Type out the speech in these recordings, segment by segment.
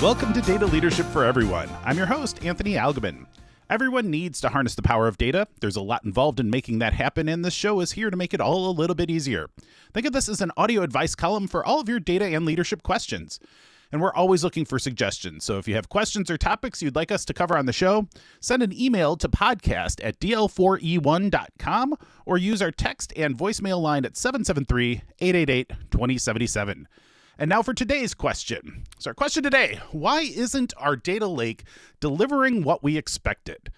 Welcome to Data Leadership for Everyone. I'm your host, Anthony Algmin. Everyone needs to harness the power of data. There's a lot involved in making that happen, and this show is here to make it all a little bit easier. Think of this as an audio advice column for all of your data and leadership questions. And we're always looking for suggestions. So if you have questions or topics you'd like us to cover on the show, send an email to podcast@dl4e1.com or use our text and voicemail line at 773-888-2077. And now for today's question. So our question today, why isn't our data lake delivering what we expected?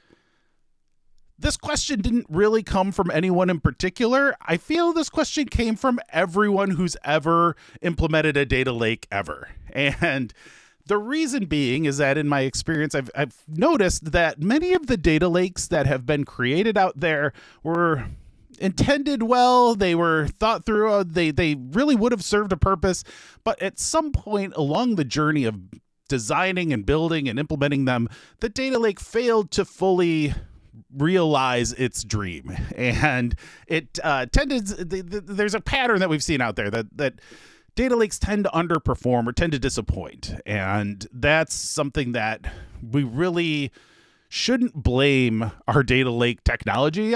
This question didn't really come from anyone in particular. I feel this question came from everyone who's ever implemented a data lake ever. And the reason being is that in my experience, I've noticed that many of the data lakes that have been created out there were intended well, they were thought through, they really would have served a purpose, but at some point along the journey of designing and building and implementing them, the data lake failed to fully realize its dream. And it there's a pattern that we've seen out there that data lakes tend to underperform or tend to disappoint. And that's something that we really shouldn't blame our data lake technology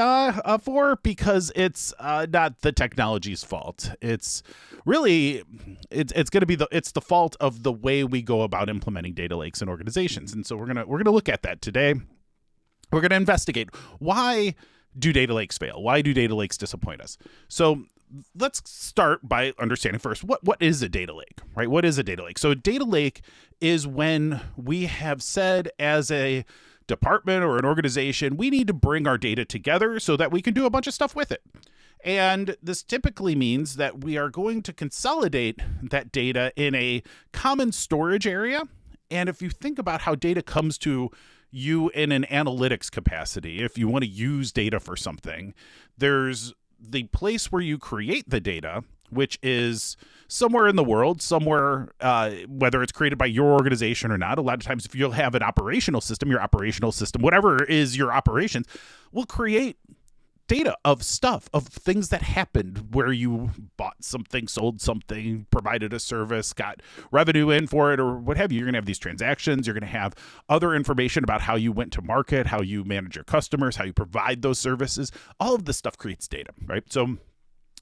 for, because it's not the technology's fault. It's really it's going to be the fault of the way we go about implementing data lakes in organizations. And so we're gonna look at that today. We're going to investigate, why do data lakes fail? Why do data lakes disappoint us? So let's start by understanding first, what is a data lake, right? What is a data lake? So a data lake is when we have said as a department or an organization, we need to bring our data together so that we can do a bunch of stuff with it. And this typically means that we are going to consolidate that data in a common storage area. And if you think about how data comes to you in an analytics capacity, if you want to use data for something, there's the place where you create the data, which is somewhere in the world, somewhere, whether it's created by your organization or not. A lot of times, if you'll have an operational system, your operational system, whatever is your operations, will create data of stuff, of things that happened where you bought something, sold something, provided a service, got revenue in for it, or what have you. You're going to have these transactions. You're going to have other information about how you went to market, how you manage your customers, how you provide those services. All of this stuff creates data, right? So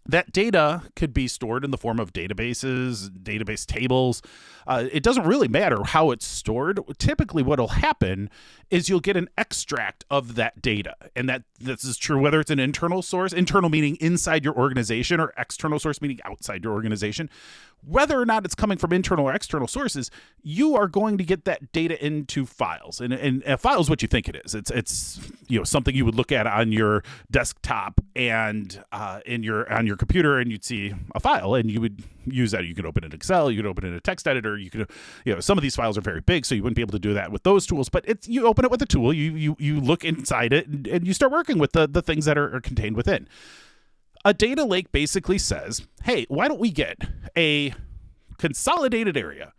that data could be stored in the form of databases, database tables. It doesn't really matter how it's stored. Typically what will happen is you'll get an extract of that data. And this is true whether it's an internal source, internal meaning inside your organization, or external source meaning outside your organization. Whether or not it's coming from internal or external sources, you are going to get that data into files. And a file is what you think it is. It's something you would look at on your desktop and on your computer, and you'd see a file, and you would use that. You could open it in Excel, you could open it in a text editor, you could, some of these files are very big, so you wouldn't be able to do that with those tools, but you open it with a tool, you look inside it, and you start working with the things that are contained within. A data lake basically says, hey, why don't we get a consolidated area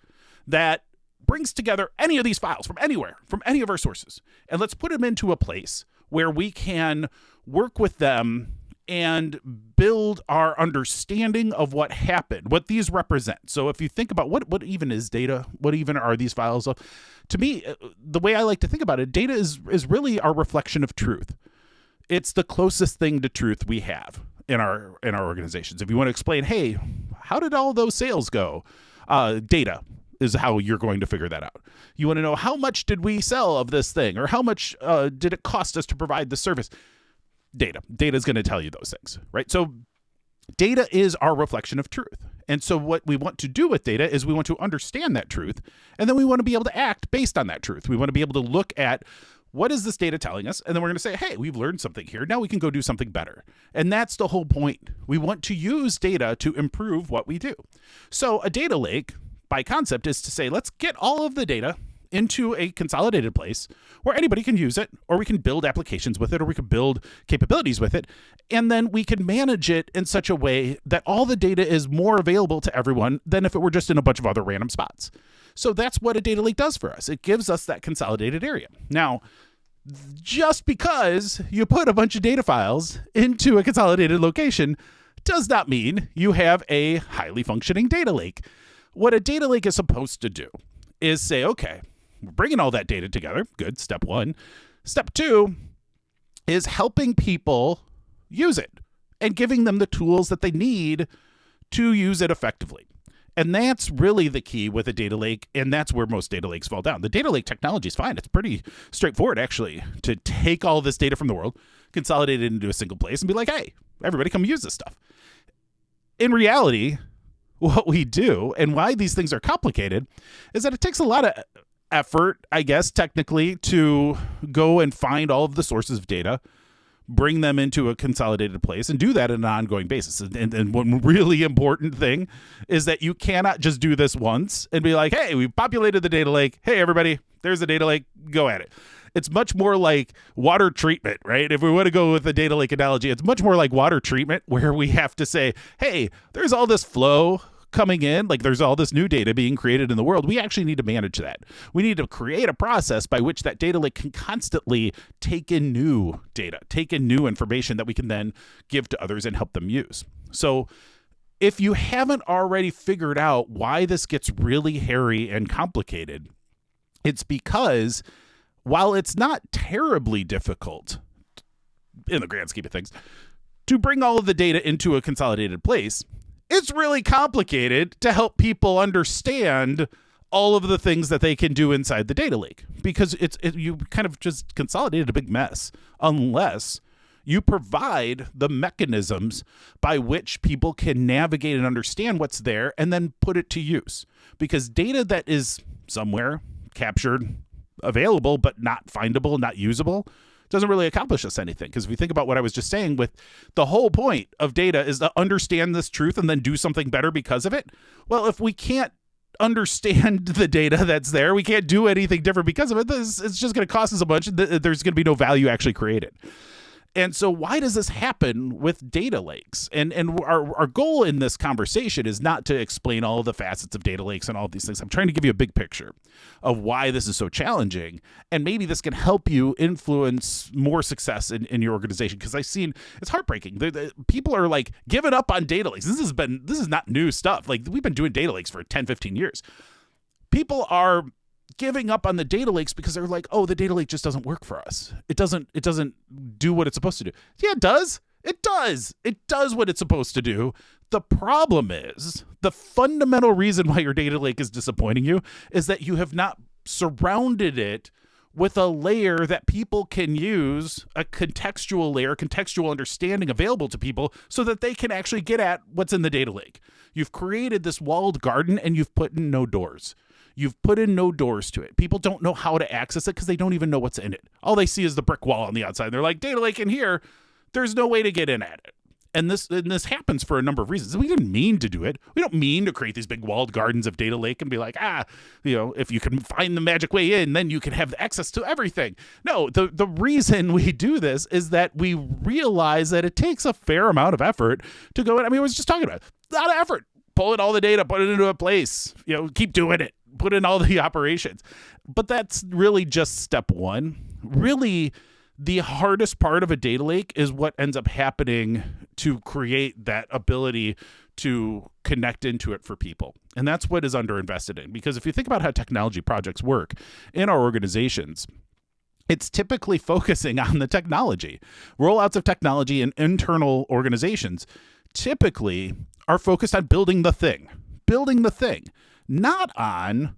that brings together any of these files from anywhere, from any of our sources, and let's put them into a place where we can work with them and build our understanding of what happened, what these represent. So if you think about what even is data, what even are these files of? To me, the way I like to think about it, data is really our reflection of truth. It's the closest thing to truth we have in our organizations. If you want to explain, hey, how did all those sales go? Data is how you're going to figure that out. You want to know, how much did we sell of this thing, or how much did it cost us to provide the service? Data is going to tell you those things, right? So data is our reflection of truth. And so what we want to do with data is we want to understand that truth, and then we want to be able to act based on that truth. We want to be able to look at, what is this data telling us? And then we're going to say, hey, we've learned something here. Now we can go do something better. And that's the whole point. We want to use data to improve what we do. So a data lake, by concept, is to say, let's get all of the data into a consolidated place where anybody can use it, or we can build applications with it, or we can build capabilities with it. And then we can manage it in such a way that all the data is more available to everyone than if it were just in a bunch of other random spots. So that's what a data lake does for us. It gives us that consolidated area. Now, just because you put a bunch of data files into a consolidated location does not mean you have a highly functioning data lake. What a data lake is supposed to do is say, okay, we're bringing all that data together. Good. Step one. Step two is helping people use it and giving them the tools that they need to use it effectively. And that's really the key with a data lake, and that's where most data lakes fall down. The data lake technology is fine. It's pretty straightforward, actually, to take all this data from the world, consolidate it into a single place, and be like, hey, everybody come use this stuff. In reality, what we do and why these things are complicated is that it takes a lot of effort, I guess, technically, to go and find all of the sources of data, bring them into a consolidated place, and do that on an ongoing basis. And one really important thing is that you cannot just do this once and be like, hey, we've populated the data lake. Hey, everybody, there's the data lake. Go at it. It's much more like water treatment, right? If we want to go with the data lake analogy, it's much more like water treatment, where we have to say, hey, there's all this flow coming in, like there's all this new data being created in the world. We actually need to manage that. We need to create a process by which that data lake can constantly take in new data, take in new information that we can then give to others and help them use. So if you haven't already figured out why this gets really hairy and complicated, it's because while it's not terribly difficult in the grand scheme of things to bring all of the data into a consolidated place, it's really complicated to help people understand all of the things that they can do inside the data lake, because you kind of just consolidated a big mess unless you provide the mechanisms by which people can navigate and understand what's there and then put it to use. Because data that is somewhere captured, available, but not findable, not usable, doesn't really accomplish us anything. Because if we think about what I was just saying, with the whole point of data is to understand this truth and then do something better because of it. Well, if we can't understand the data that's there, we can't do anything different because of it. It's just going to cost us a bunch. There's going to be no value actually created. And so why does this happen with data lakes? And our goal in this conversation is not to explain all of the facets of data lakes and all of these things. I'm trying to give you a big picture of why this is so challenging. And maybe this can help you influence more success in your organization. Because I've seen, it's heartbreaking. People are like giving up on data lakes. This is not new stuff. Like, we've been doing data lakes for 10, 15 years. People are giving up on the data lakes because they're like, oh, the data lake just doesn't work for us. It doesn't do what it's supposed to do. Yeah, it does. It does what it's supposed to do. The problem is, the fundamental reason why your data lake is disappointing you is that you have not surrounded it with a layer that people can use, a contextual layer, contextual understanding available to people so that they can actually get at what's in the data lake. You've created this walled garden and you've put in no doors. You've put in no doors to it. People don't know how to access it because they don't even know what's in it. All they see is the brick wall on the outside. They're like, data lake in here. There's no way to get in at it. And this happens for a number of reasons. We didn't mean to do it. We don't mean to create these big walled gardens of data lake and be like, if you can find the magic way in, then you can have access to everything. No, the reason we do this is that we realize that it takes a fair amount of effort to go in. I mean, I was just talking about it. A lot of effort. Pull in all the data, put it into a place, keep doing it, put in all the operations. But that's really just step one. Really, the hardest part of a data lake is what ends up happening to create that ability to connect into it for people. And that's what is underinvested in. Because if you think about how technology projects work in our organizations, it's typically focusing on the technology. Rollouts of technology in internal organizations typically are focused on building the thing, not on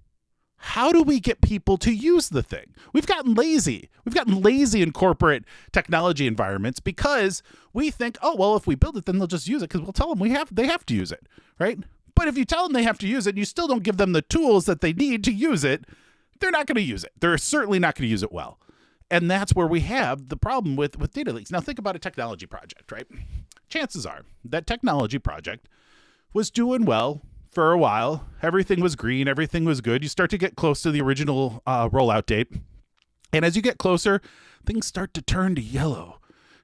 how do we get people to use the thing. We've gotten lazy. In corporate technology environments because we think, oh, well, if we build it, then they'll just use it because we'll tell them they have to use it, right? But if you tell them they have to use it and you still don't give them the tools that they need to use it, they're not going to use it. They're certainly not going to use it well. And that's where we have the problem with data lakes. Now think about a technology project, right? Chances are that technology project was doing well for a while. Everything was green. Everything was good. You start to get close to the original rollout date. And as you get closer, things start to turn to yellow,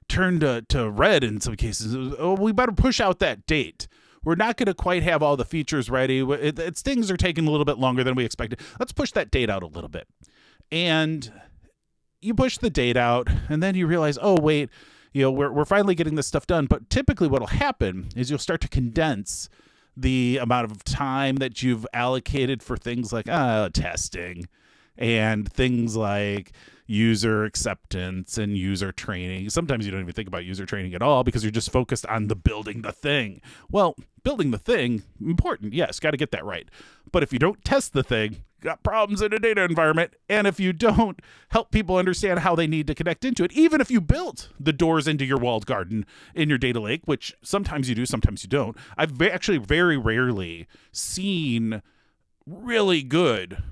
turn to red in some cases. Oh, we better push out that date. We're not going to quite have all the features ready. Things are taking a little bit longer than we expected. Let's push that date out a little bit. And you push the date out, and then you realize, oh, wait, we're finally getting this stuff done. But typically what will happen is you'll start to condense the amount of time that you've allocated for things like testing and things like user acceptance and user training. Sometimes you don't even think about user training at all because you're just focused on the building the thing. Well, building the thing, important, yes, got to get that right. But if you don't test the thing, got problems in a data environment. And if you don't help people understand how they need to connect into it, even if you built the doors into your walled garden in your data lake, which sometimes you do, sometimes you don't. I've actually very rarely seen really good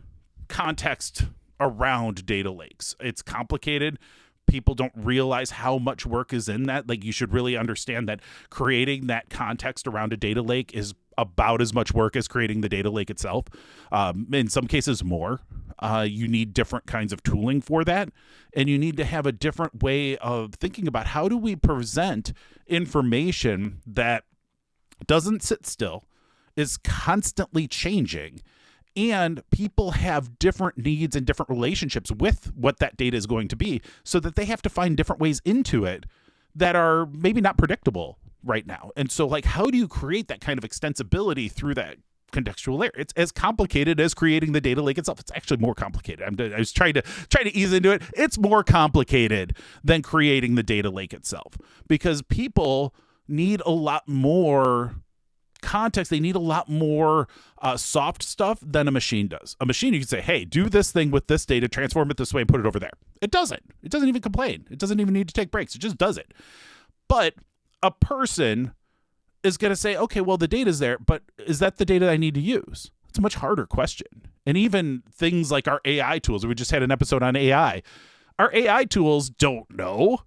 context around data lakes. It's complicated. People don't realize how much work is in that. Like, you should really understand that creating that context around a data lake is about as much work as creating the data lake itself. In some cases more. You need different kinds of tooling for that. And you need to have a different way of thinking about how do we present information that doesn't sit still, is constantly changing, and people have different needs and different relationships with what that data is going to be, so that they have to find different ways into it that are maybe not predictable right now. And so, like, how do you create that kind of extensibility through that contextual layer? It's as complicated as creating the data lake itself. It's actually more complicated. I was trying to ease into it. It's more complicated than creating the data lake itself, because people need a lot more context. They need a lot more soft stuff than a machine does. A machine, you can say, hey, do this thing with this data, transform it this way, and put it over there. It doesn't even complain. It doesn't even need to take breaks. It just does it. But a person is going to say, okay, well, the data's there, but is that the data I need to use? It's a much harder question. And even things like our AI tools, we just had an episode on AI. Our AI tools don't know.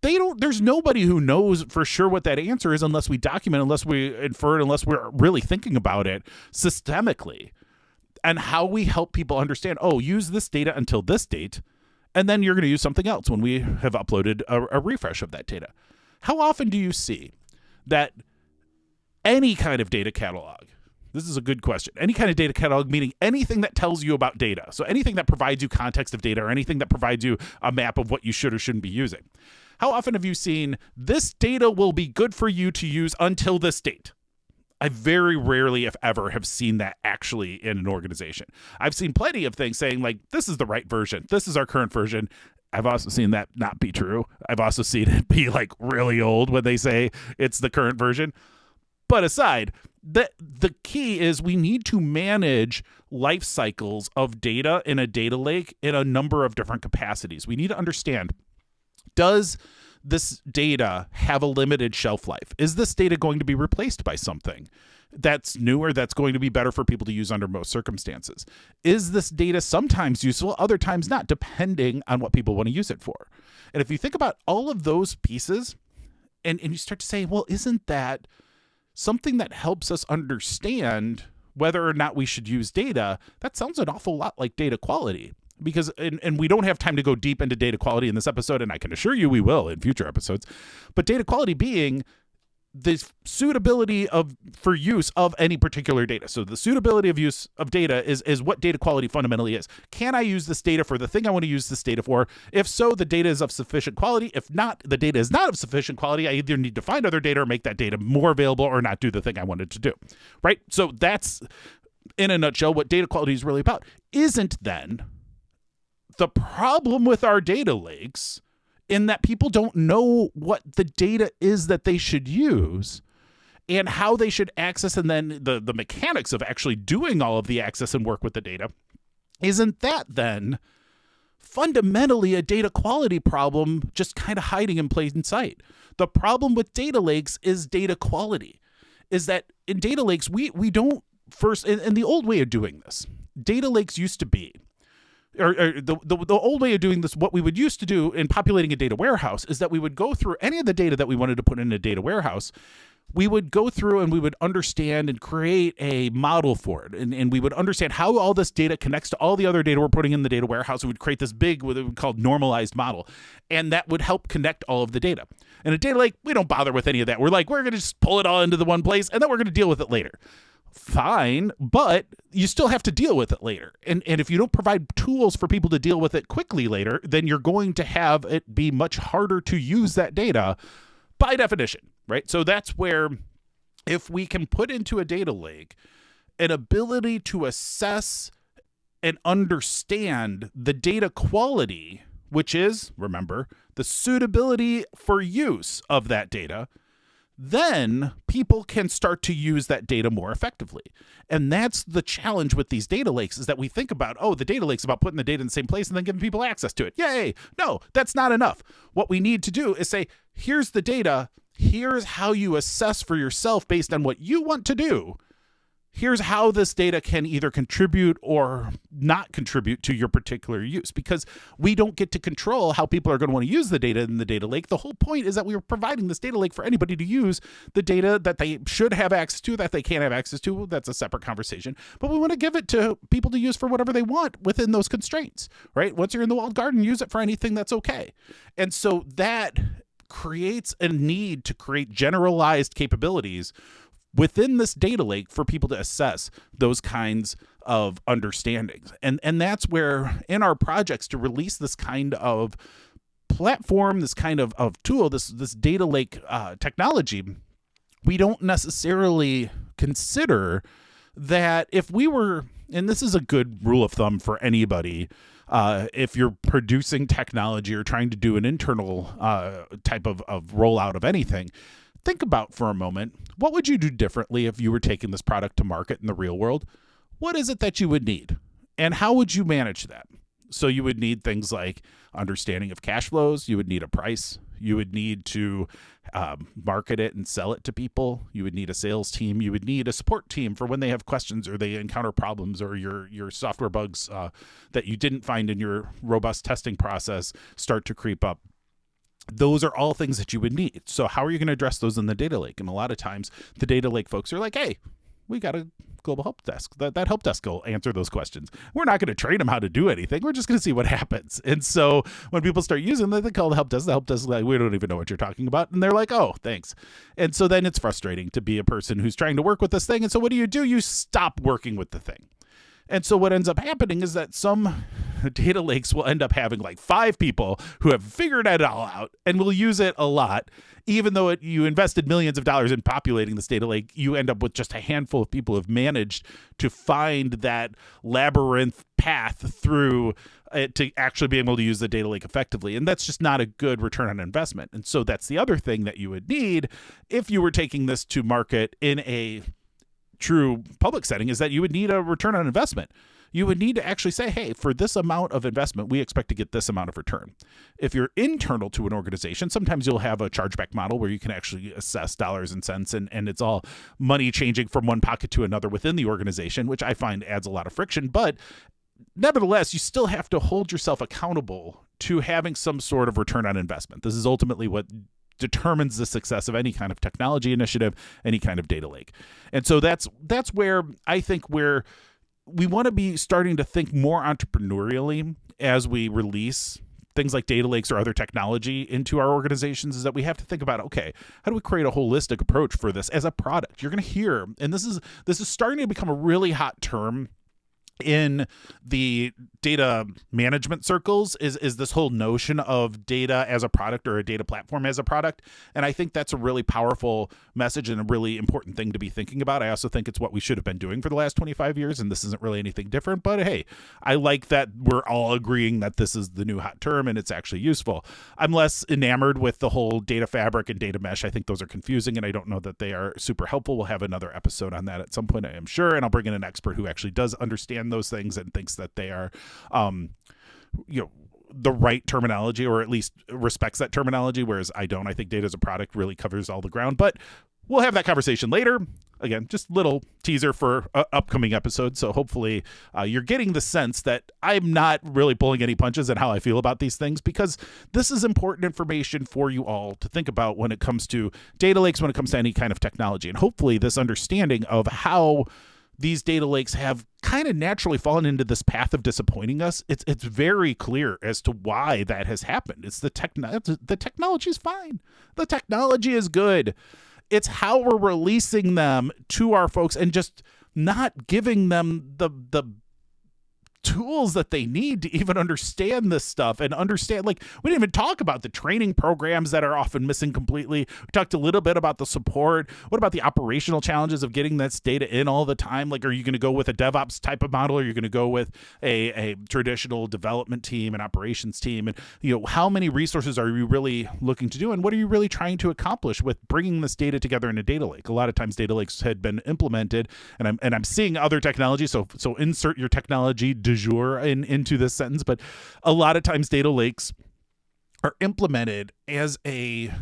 There's nobody who knows for sure what that answer is unless we document, unless we infer it, unless we're really thinking about it systemically. And how we help people understand, use this data until this date, and then you're going to use something else when we have uploaded a refresh of that data. How often do you see that any kind of data catalog, this is a good question, any kind of data catalog, meaning anything that tells you about data, so anything that provides you context of data or anything that provides you a map of what you should or shouldn't be using, how often have you seen this data will be good for you to use until this date? I very rarely, if ever, have seen that actually in an organization. I've seen plenty of things saying, like, this is the right version. This is our current version. I've also seen that not be true. I've also seen it be, like, really old when they say it's the current version. But aside, the key is we need to manage life cycles of data in a data lake in a number of different capacities. We need to understand, does this data have a limited shelf life? Is this data going to be replaced by something that's newer, that's going to be better for people to use under most circumstances? Is this data sometimes useful, other times not, depending on what people want to use it for? And if you think about all of those pieces and you start to say, well, isn't that something that helps us understand whether or not we should use data? That sounds an awful lot like data quality. Because, and we don't have time to go deep into data quality in this episode, and I can assure you we will in future episodes, but data quality being the suitability for use of any particular data. So the suitability of use of data is what data quality fundamentally is. Can I use this data for the thing I want to use this data for? If so, the data is of sufficient quality. If not, the data is not of sufficient quality. I either need to find other data or make that data more available or not do the thing I wanted to do, right? So that's, in a nutshell, what data quality is really about. Isn't then the problem with our data lakes in that people don't know what the data is that they should use and how they should access, and then the mechanics of actually doing all of the access and work with the data? Isn't that then fundamentally a data quality problem just kind of hiding in plain sight? The problem with data lakes is data quality, is that in data lakes, we don't first, in the old way of doing this, data lakes used to be, or the old way of doing this, what we would used to do in populating a data warehouse is that we would go through any of the data that we wanted to put in a data warehouse. We would go through and we would understand and create a model for it. And we would understand how all this data connects to all the other data we're putting in the data warehouse. We would create this big, what we would call normalized model. And that would help connect all of the data. In a data lake, we don't bother with any of that. We're like, we're going to just pull it all into the one place, and then we're going to deal with it later. Fine, but you still have to deal with it later. And if you don't provide tools for people to deal with it quickly later, then you're going to have it be much harder to use that data by definition, right? So that's where if we can put into a data lake an ability to assess and understand the data quality, which is, remember, the suitability for use of that data, then people can start to use that data more effectively. And that's the challenge with these data lakes, is that we think about, oh, the data lake's about putting the data in the same place and then giving people access to it. Yay! No, that's not enough. What we need to do is say, here's the data. Here's how you assess for yourself based on what you want to do. Here's how this data can either contribute or not contribute to your particular use, because we don't get to control how people are going to want to use the data in the data lake. The whole point is that we are providing this data lake for anybody to use the data that they should have access to, that they can't have access to. That's a separate conversation. But we want to give it to people to use for whatever they want within those constraints, right? Once you're in the walled garden, use it for anything that's okay. And so that creates a need to create generalized capabilities within this data lake for people to assess those kinds of understandings. And that's where in our projects to release this kind of platform, this kind of tool, this data lake technology, we don't necessarily consider that if we were, and this is a good rule of thumb for anybody, if you're producing technology or trying to do an internal type of rollout of anything, think about for a moment, what would you do differently if you were taking this product to market in the real world? What is it that you would need? And how would you manage that? So you would need things like understanding of cash flows. You would need a price. You would need to market it and sell it to people. You would need a sales team. You would need a support team for when they have questions or they encounter problems or your software bugs that you didn't find in your robust testing process start to creep up. Those are all things that you would need. So how are you going to address those in the data lake? And a lot of times the data lake folks are like, hey, we got a global help desk. That help desk will answer those questions. We're not going to train them how to do anything. We're just going to see what happens. And so when people start using them, they call the help desk is like, we don't even know what you're talking about. And they're like, oh, thanks. And so then it's frustrating to be a person who's trying to work with this thing. And so what do? You stop working with the thing. And so what ends up happening is that some data lakes will end up having like 5 people who have figured it all out and will use it a lot. Even though you invested millions of dollars in populating this data lake, you end up with just a handful of people who have managed to find that labyrinth path through it to actually be able to use the data lake effectively. And that's just not a good return on investment. And so that's the other thing that you would need if you were taking this to market in a true public setting, is that you would need a return on investment. You would need to actually say, hey, for this amount of investment, we expect to get this amount of return. If you're internal to an organization, sometimes you'll have a chargeback model where you can actually assess dollars and cents, and it's all money changing from one pocket to another within the organization, which I find adds a lot of friction. But nevertheless, you still have to hold yourself accountable to having some sort of return on investment. This is ultimately what determines the success of any kind of technology initiative, any kind of data lake. And so that's where I think where we want to be starting to think more entrepreneurially as we release things like data lakes or other technology into our organizations, is that we have to think about, okay, how do we create a holistic approach for this as a product? You're going to hear, and this is starting to become a really hot term in the data management circles, is this whole notion of data as a product or a data platform as a product. And I think that's a really powerful message and a really important thing to be thinking about. I also think it's what we should have been doing for the last 25 years, and this isn't really anything different. But hey, I like that we're all agreeing that this is the new hot term and it's actually useful. I'm less enamored with the whole data fabric and data mesh. I think those are confusing, and I don't know that they are super helpful. We'll have another episode on that at some point, I am sure, and I'll bring in an expert who actually does understand those things and thinks that they are the right terminology, or at least respects that terminology, whereas I don't. I think data as a product really covers all the ground, but we'll have that conversation later. Again, just a little teaser for upcoming episodes. So hopefully you're getting the sense that I'm not really pulling any punches in how I feel about these things, because this is important information for you all to think about when it comes to data lakes, when it comes to any kind of technology. And hopefully this understanding of how these data lakes have kind of naturally fallen into this path of disappointing us, it's very clear as to why that has happened. It's the technology is fine. The technology is good. It's how we're releasing them to our folks and just not giving them the tools that they need to even understand this stuff and understand, like, we didn't even talk about the training programs that are often missing completely. We talked a little bit about the support. What about the operational challenges of getting this data in all the time? Like, are you going to go with a DevOps type of model? Or are you going to go with a traditional development team and operations team? And, how many resources are you really looking to do? And what are you really trying to accomplish with bringing this data together in a data lake? A lot of times data lakes had been implemented, and I'm seeing other technology. So insert your technology du jour into this sentence. But a lot of times data lakes are implemented as a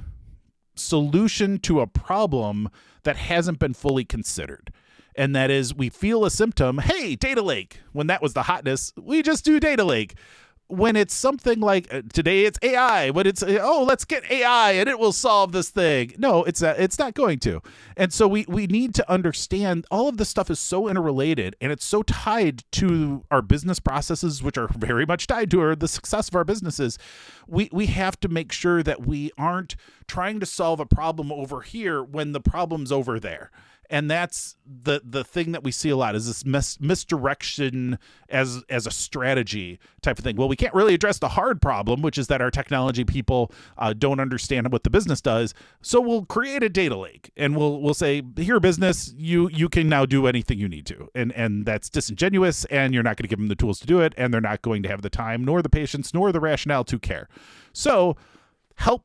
solution to a problem that hasn't been fully considered. And that is, we feel a symptom, hey, data lake. When that was the hotness, we just do data lake. When it's something like today it's AI, when it's, let's get AI and it will solve this thing. No, it's not going to. And so we need to understand all of this stuff is so interrelated, and it's so tied to our business processes, which are very much tied to the success of our businesses. We have to make sure that we aren't trying to solve a problem over here when the problem's over there. And that's the thing that we see a lot, is this misdirection as a strategy type of thing. Well, we can't really address the hard problem, which is that our technology people don't understand what the business does. So we'll create a data lake, and we'll say, here, business, you can now do anything you need to. And that's disingenuous, and you're not going to give them the tools to do it, and they're not going to have the time, nor the patience, nor the rationale to care. So help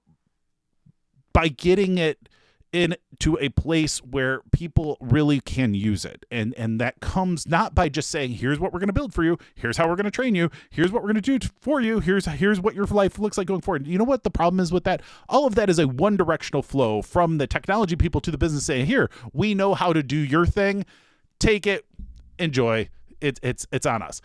by getting it into a place where people really can use it. And that comes not by just saying, here's what we're going to build for you. Here's how we're going to train you. Here's what we're going to do for you. Here's what your life looks like going forward. You know what the problem is with that? All of that is a one directional flow from the technology people to the business saying, here, we know how to do your thing. Take it, enjoy. It's on us.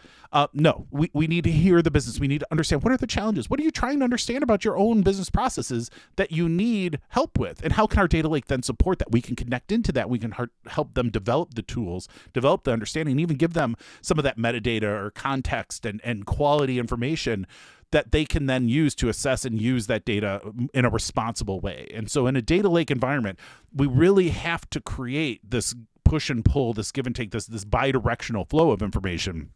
No, we need to hear the business. We need to understand, what are the challenges? What are you trying to understand about your own business processes that you need help with? And how can our data lake then support that? We can connect into that. We can help them develop the tools, develop the understanding, and even give them some of that metadata or context and quality information that they can then use to assess and use that data in a responsible way. And so in a data lake environment, we really have to create this push and pull, this give and take, this bi-directional flow of information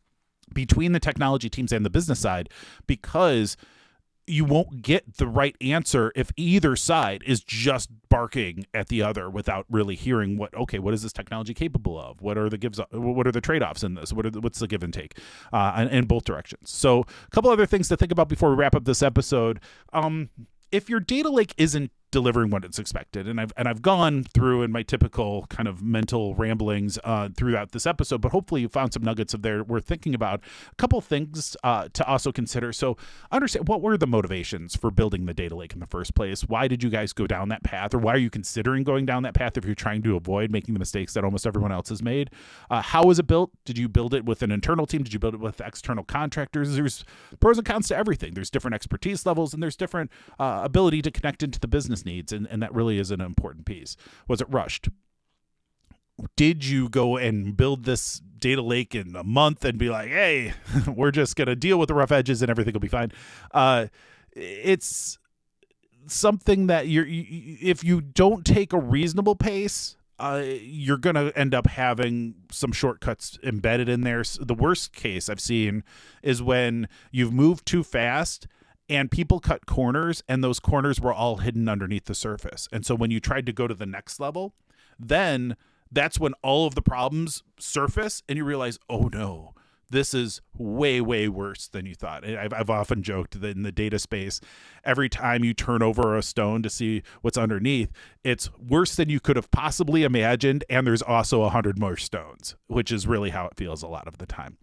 between the technology teams and the business side, because you won't get the right answer if either side is just barking at the other without really hearing what is this technology capable of? What are the trade-offs in this? What's the give and take in both directions? So a couple other things to think about before we wrap up this episode. If your data lake isn't delivering what it's expected, and I've gone through in my typical kind of mental ramblings throughout this episode, but hopefully you found some nuggets of there worth thinking about. A couple things to also consider. So understand, what were the motivations for building the data lake in the first place? Why did you guys go down that path, or why are you considering going down that path if you're trying to avoid making the mistakes that almost everyone else has made? How was it built? Did you build it with an internal team? Did you build it with external contractors? There's pros and cons to everything. There's different expertise levels, and there's different ability to connect into the business needs, and that really is an important piece. Was it rushed? Did you go and build this data lake in a month and be like, hey, we're just going to deal with the rough edges and everything will be fine? It's something that if you don't take a reasonable pace, you're going to end up having some shortcuts embedded in there. The worst case I've seen is when you've moved too fast and people cut corners, and those corners were all hidden underneath the surface. And so when you tried to go to the next level, then that's when all of the problems surface and you realize, oh no, this is way, way worse than you thought. I've often joked that in the data space, every time you turn over a stone to see what's underneath, it's worse than you could have possibly imagined. And there's also 100 more stones, which is really how it feels a lot of the time.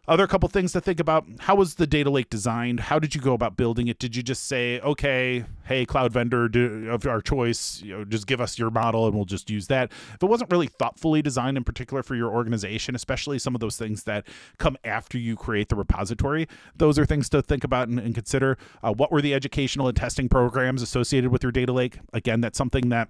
Other couple things to think about. How was the data lake designed? How did you go about building it? Did you just say, okay, hey, cloud vendor of our choice, just give us your model and we'll just use that? If it wasn't really thoughtfully designed in particular for your organization, especially some of those things that come after you create the repository, those are things to think about and consider. What were the educational and testing programs associated with your data lake? Again, that's something that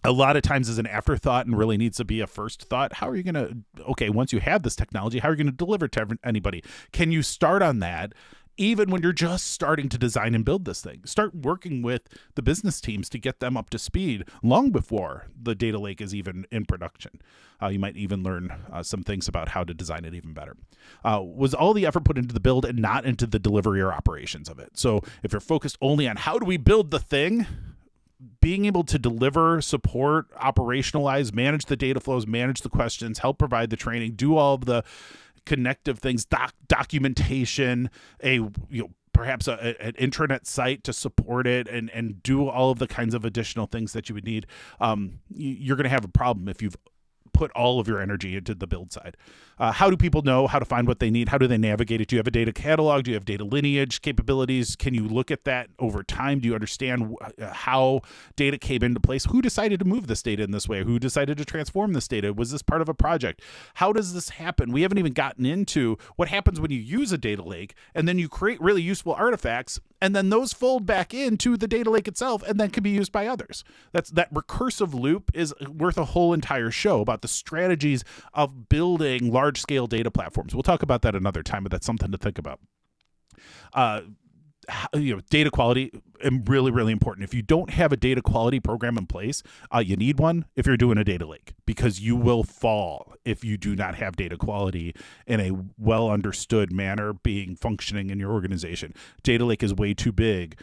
a lot of times is an afterthought and really needs to be a first thought. How are you going to, once you have this technology, how are you going to deliver it to anybody? Can you start on that even when you're just starting to design and build this thing. Start working with the business teams to get them up to speed long before the data lake is even in production. You might even learn some things about how to design it even better. Was all the effort put into the build and not into the delivery or operations of it? So if you're focused only on how do we build the thing, being able to deliver, support, operationalize, manage the data flows, manage the questions, help provide the training, do all of the connective things, documentation, perhaps an intranet site to support it, and do all of the kinds of additional things that you would need, you're going to have a problem if you've put all of your energy into the build side. How do people know how to find what they need? How do they navigate it? Do you have a data catalog? Do you have data lineage capabilities? Can you look at that over time? Do you understand how data came into place? Who decided to move this data in this way? Who decided to transform this data? Was this part of a project? How does this happen? We haven't even gotten into what happens when you use a data lake and then you create really useful artifacts, and then those fold back into the data lake itself and then can be used by others. That recursive loop is worth a whole entire show about the strategies of building large-scale data platforms. We'll talk about that another time, but that's something to think about. Data quality, really, really important. If you don't have a data quality program in place, you need one if you're doing a data lake, because you will fall if you do not have data quality in a well understood manner functioning in your organization. Data lake is way too big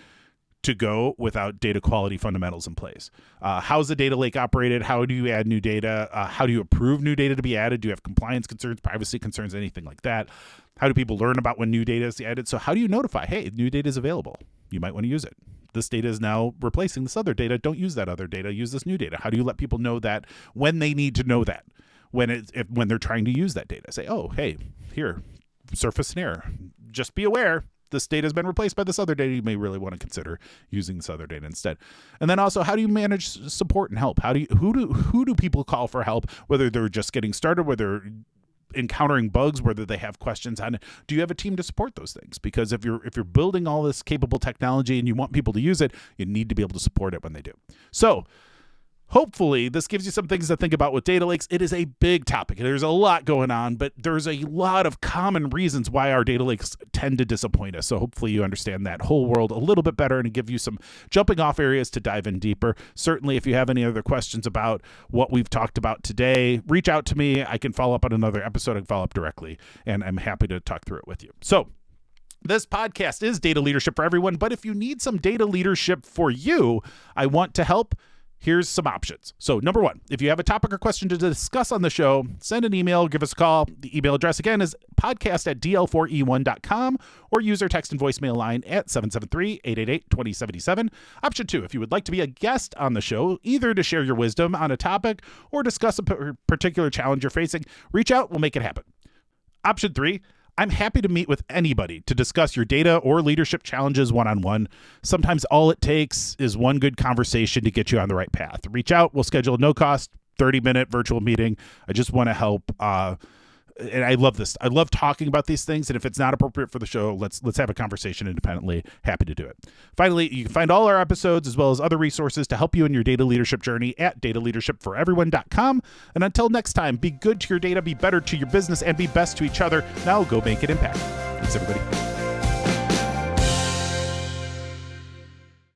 to go without data quality fundamentals in place. How's the data lake operated? How do you add new data? How do you approve new data to be added? Do you have compliance concerns, privacy concerns, anything like that? How do people learn about when new data is added? So how do you notify, hey, new data is available? You might want to use it. This data is now replacing this other data. Don't use that other data. Use this new data. How do you let people know that when they need to know that? When they're trying to use that data? Say, oh, hey, here, surface an error. Just be aware. This data has been replaced by this other data. You may really want to consider using this other data instead. And then also, how do you manage support and help? Who do people call for help, whether they're just getting started, whether they're encountering bugs, whether they have questions on it? Do you have a team to support those things? Because if you're building all this capable technology and you want people to use it, you need to be able to support it when they do. So hopefully this gives you some things to think about with data lakes. It is a big topic. There's a lot going on, but there's a lot of common reasons why our data lakes tend to disappoint us. So hopefully you understand that whole world a little bit better and give you some jumping off areas to dive in deeper. Certainly, if you have any other questions about what we've talked about today, reach out to me. I can follow up on another episode. I can follow up directly, and I'm happy to talk through it with you. So this podcast is Data Leadership for Everyone, but if you need some data leadership for you, I want to help. Here's some options. So number one, if you have a topic or question to discuss on the show, send an email, give us a call. The email address again is podcast@dl4e1.com, or use our text and voicemail line at 773-888-2077. Option two, if you would like to be a guest on the show, either to share your wisdom on a topic or discuss a particular challenge you're facing, reach out, we'll make it happen. Option three, I'm happy to meet with anybody to discuss your data or leadership challenges one-on-one. Sometimes all it takes is one good conversation to get you on the right path. Reach out. We'll schedule a no-cost 30-minute virtual meeting. I just want to help. And I love this. I love talking about these things. And if it's not appropriate for the show, let's have a conversation independently. Happy to do it. Finally, you can find all our episodes as well as other resources to help you in your data leadership journey at dataleadershipforeveryone.com. And until next time, be good to your data, be better to your business, and be best to each other. Now go make an impact. Thanks, everybody.